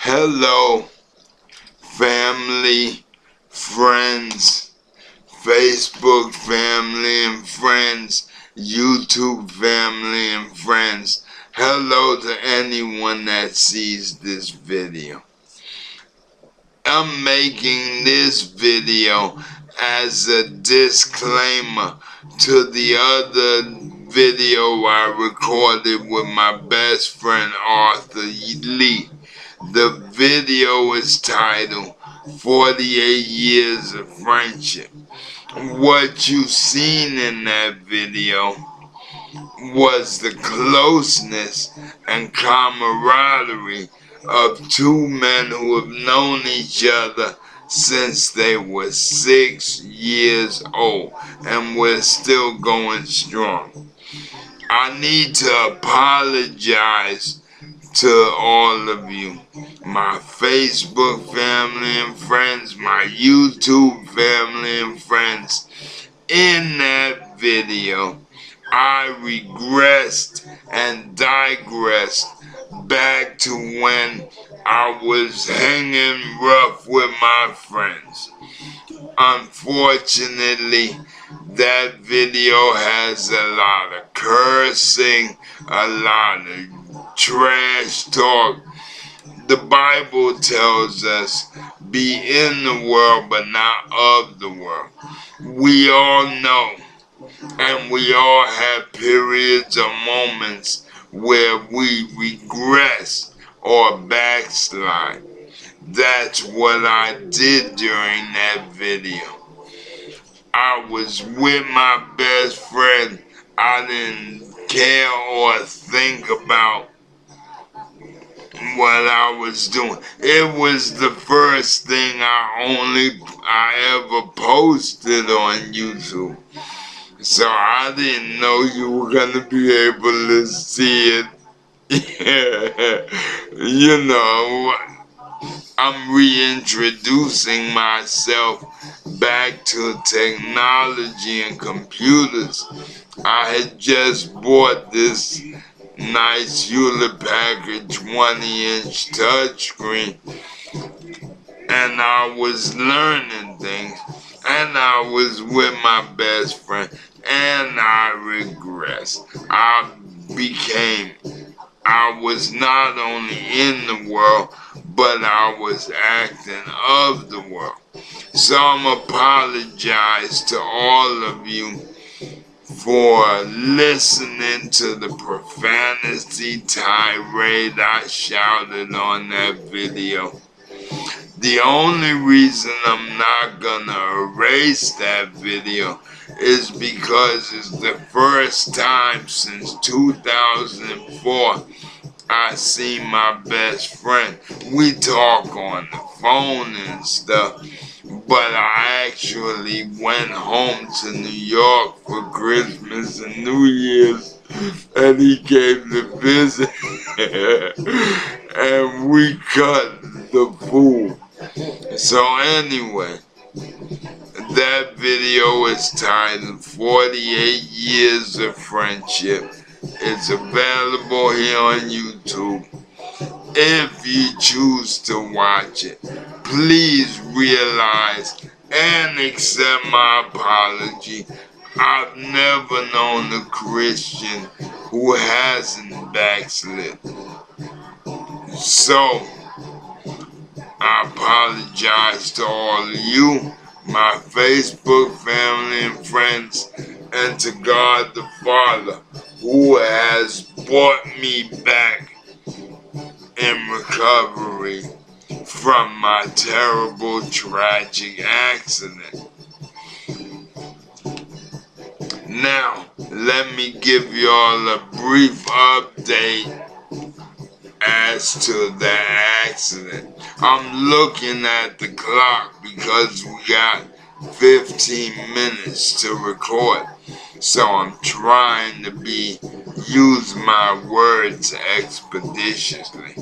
Hello, family, friends, Facebook family and friends, YouTube family and friends. Hello to anyone that sees this video. I'm making this video as a disclaimer to the other video I recorded with my best friend Arthur Lee. The video is titled 48 Years of Friendship. What you seen in that video was the closeness and camaraderie of two men who have known each other since they were 6 years old, and we're still going strong. I need to apologize to all of you, my Facebook family and friends, my YouTube family and friends. In that video, I regressed and digressed back to when I was hanging rough with my friends. Unfortunately, that video has a lot of cursing, a lot of trash talk. The Bible tells us, be in the world but not of the world. We all know, and we all have periods or moments where we regress or backslide. That's what I did during that video. I was with my best friend. I didn't care or think about what I was doing. It was the first thing I ever posted on YouTube. So I didn't know you were gonna be able to see it. You know, I'm reintroducing myself back to technology and computers. I had just bought this nice Hewlett Packard 20-inch touchscreen, and I was learning things, and I was with my best friend, and I regressed. I was not only in the world, but I was acting of the world. So I'm apologize to all of you for listening to the profanity tirade I shouted on that video. The only reason I'm not gonna erase that video is because it's the first time since 2004 I see my best friend. We talk on the phone and stuff, but I actually went home to New York for Christmas and New Year's, and he came to visit, and we cut the fool. So anyway, that video is titled 48 Years of Friendship. It's available here on YouTube. If you choose to watch it, please realize and accept my apology. I've never known a Christian who hasn't backslid. So, I apologize to all of you, my Facebook family and friends, and to God the Father, who has brought me back in recovery from my terrible, tragic accident. Now, let me give y'all a brief update as to the accident. I'm looking at the clock because we got 15 minutes to record. So I'm trying to use my words expeditiously.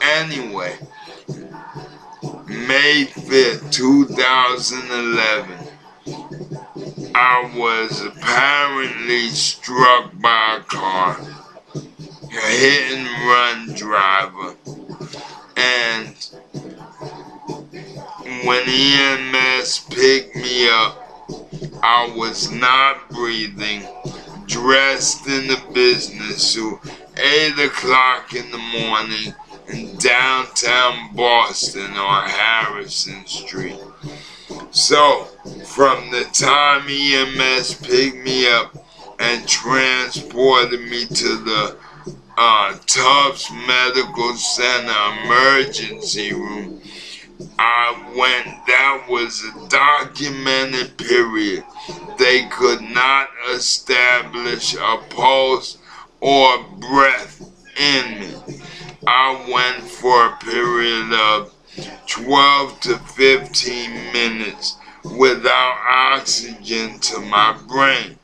Anyway, May 5th, 2011, I was apparently struck by a car, a hit and run driver, and When EMS picked me up, I was not breathing, dressed in a business suit, 8 o'clock in the morning in downtown Boston on Harrison Street. So, from the time EMS picked me up and transported me to the Tufts Medical Center emergency room, that was a documented period. They could not establish a pulse or breath in me. I went for a period of 12 to 15 minutes without oxygen to my brain.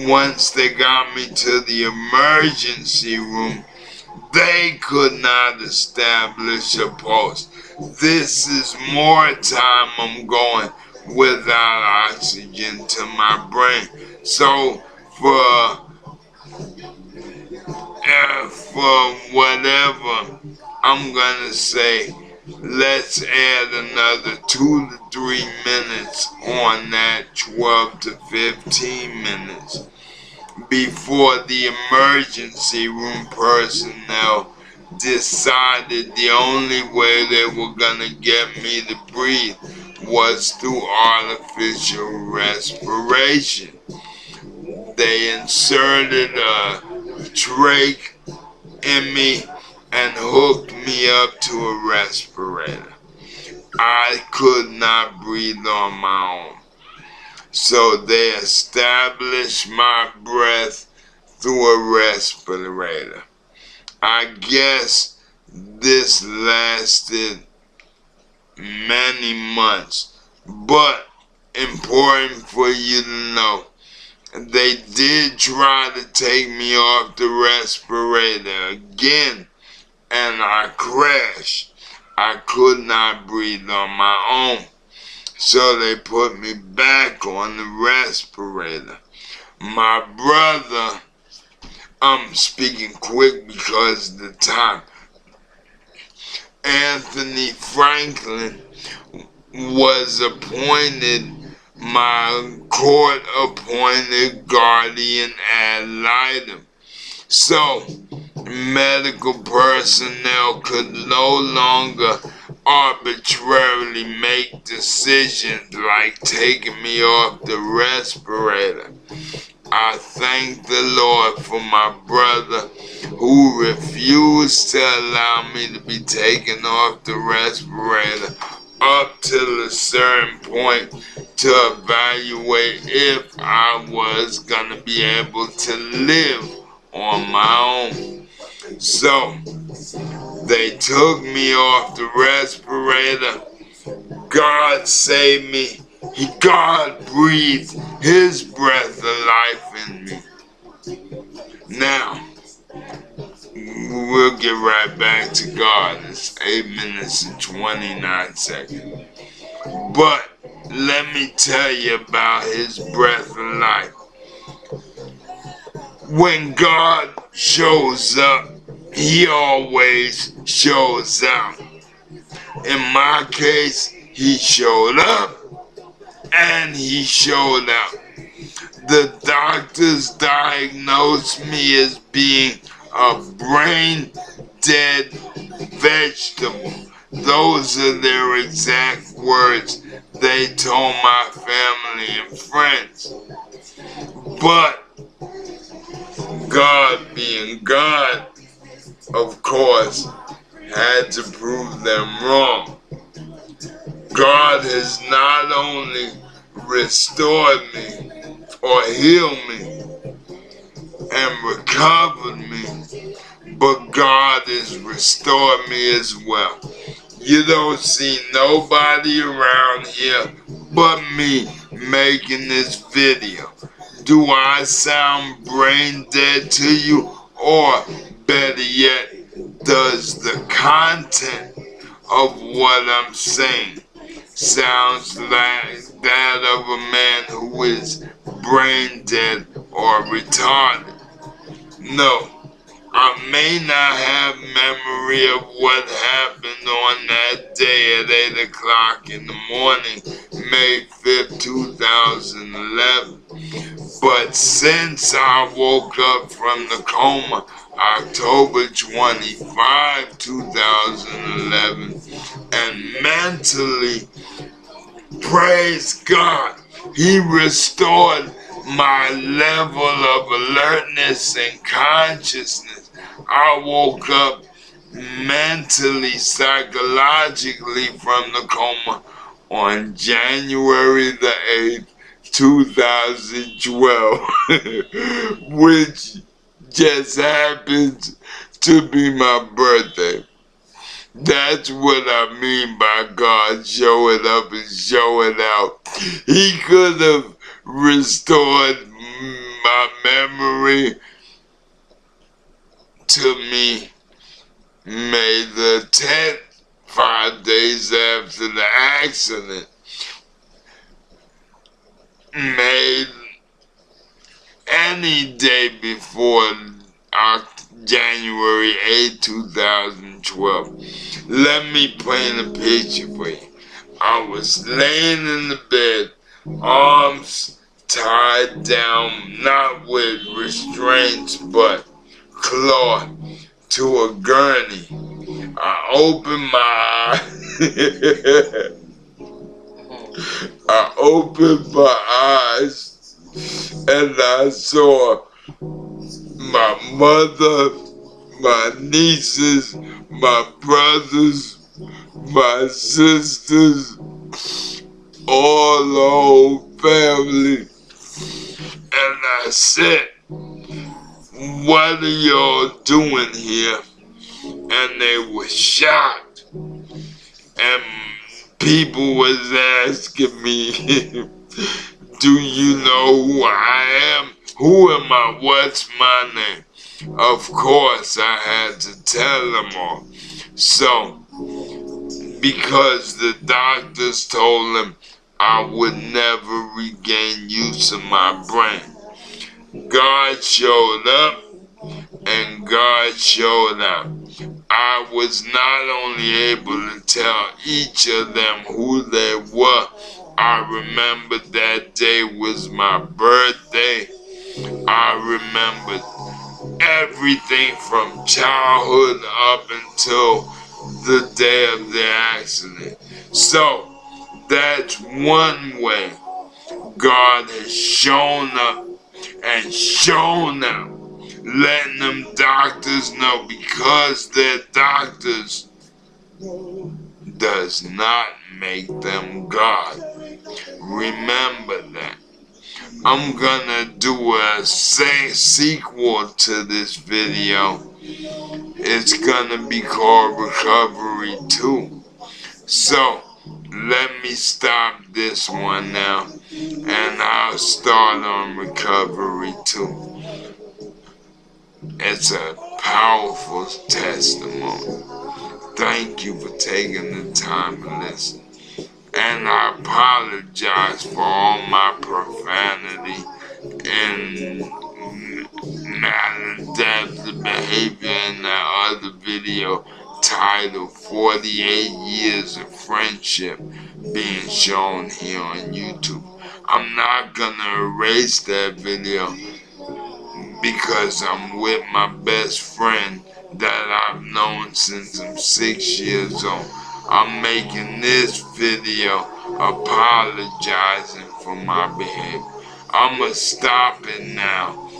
Once they got me to the emergency room, they could not establish a pulse. This is more time I'm going without oxygen to my brain. So for whatever, I'm gonna say, let's add another 2 to 3 minutes on that 12 to 15 minutes before the emergency room personnel decided the only way they were gonna get me to breathe was through artificial respiration. They inserted a trach in me and hooked me up to a respirator. I could not breathe on my own. So they established my breath through a respirator. I guess this lasted many months, but important for you to know, they did try to take me off the respirator again, and I crashed. I could not breathe on my own, so they put me back on the respirator. My brother, I'm speaking quick because of the time, Anthony Franklin was appointed my court-appointed guardian ad litem. So, medical personnel could no longer arbitrarily make decisions like taking me off the respirator. I thank the Lord for my brother who refused to allow me to be taken off the respirator up till a certain point to evaluate if I was gonna be able to live on my own. So, they took me off the respirator. God saved me. God breathed His breath of life in me. Now, we'll get right back to God. It's 8 minutes and 29 seconds. But let me tell you about His breath of life. When God shows up, He always shows out. In my case, He showed up and He showed out. The doctors diagnosed me as being a brain dead vegetable. Those are their exact words they told my family and friends. But God, being God, of course, had to prove them wrong. God has not only restored me or healed me and recovered me, but God has restored me as well. You don't see nobody around here but me making this video. Do I sound brain dead to you? Or better yet, does the content of what I'm saying sounds like that of a man who is brain dead or retarded? No, I may not have memory of what happened on on that day at 8 o'clock in the morning, May 5th, 2011. But since I woke up from the coma, October 25, 2011, and mentally, praise God, He restored my level of alertness and consciousness. I woke up mentally, psychologically from the coma on January the 8th, 2012, which just happens to be my birthday. That's what I mean by God showing up and showing out. He could have restored my memory to me May the 10th, 5 days after the accident. Made any day before January 8, 2012. Let me paint a picture for you. I was laying in the bed, arms tied down, not with restraints, but cloth to a gurney. I opened my eyes. I opened my eyes and I saw my mother, my nieces, my brothers, my sisters, all the whole family. And I said, what are y'all doing here? And they were shocked. And people was asking me, do you know who I am? Who am I? What's my name? Of course, I had to tell them all. So, because the doctors told them I would never regain use of my brain, God showed up and God showed out. I was not only able to tell each of them who they were. I remember that day was my birthday. I remembered everything from childhood up until the day of the accident. So, that's one way God has shown up and shown out, letting them doctors know, because they're doctors does not make them God. Remember that. I'm gonna do a sequel to this video. It's gonna be called Recovery 2. So, let me stop this one now, and I'll start on Recovery 2. It's a powerful testimony. Thank you for taking the time to listen. And I apologize for all my profanity and maladaptive behavior in that other video titled 48 Years of Friendship being shown here on YouTube. I'm not gonna erase that video because I'm with my best friend that I've known since I'm 6 years old. I'm making this video apologizing for my behavior. I'ma stop it now,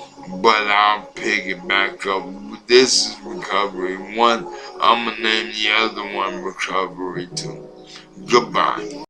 but I'll pick it back up. This is Recovery 1. I'ma name the other one Recovery 2. Goodbye.